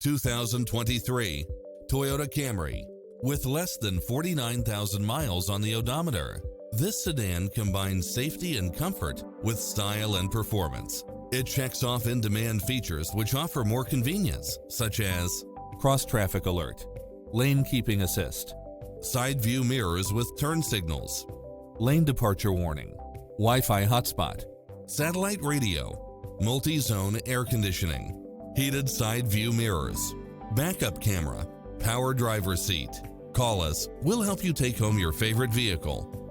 2023 Toyota Camry. With less than 49,000 miles on the odometer, this sedan combines safety and comfort with style and performance. It checks off in-demand features which offer more convenience, such as cross-traffic alert, lane keeping assist, side view mirrors with turn signals, lane departure warning, Wi-Fi hotspot, satellite radio, multi-zone air conditioning, heated side view mirrors, backup camera, power driver seat. Call us, we'll help you take home your favorite vehicle.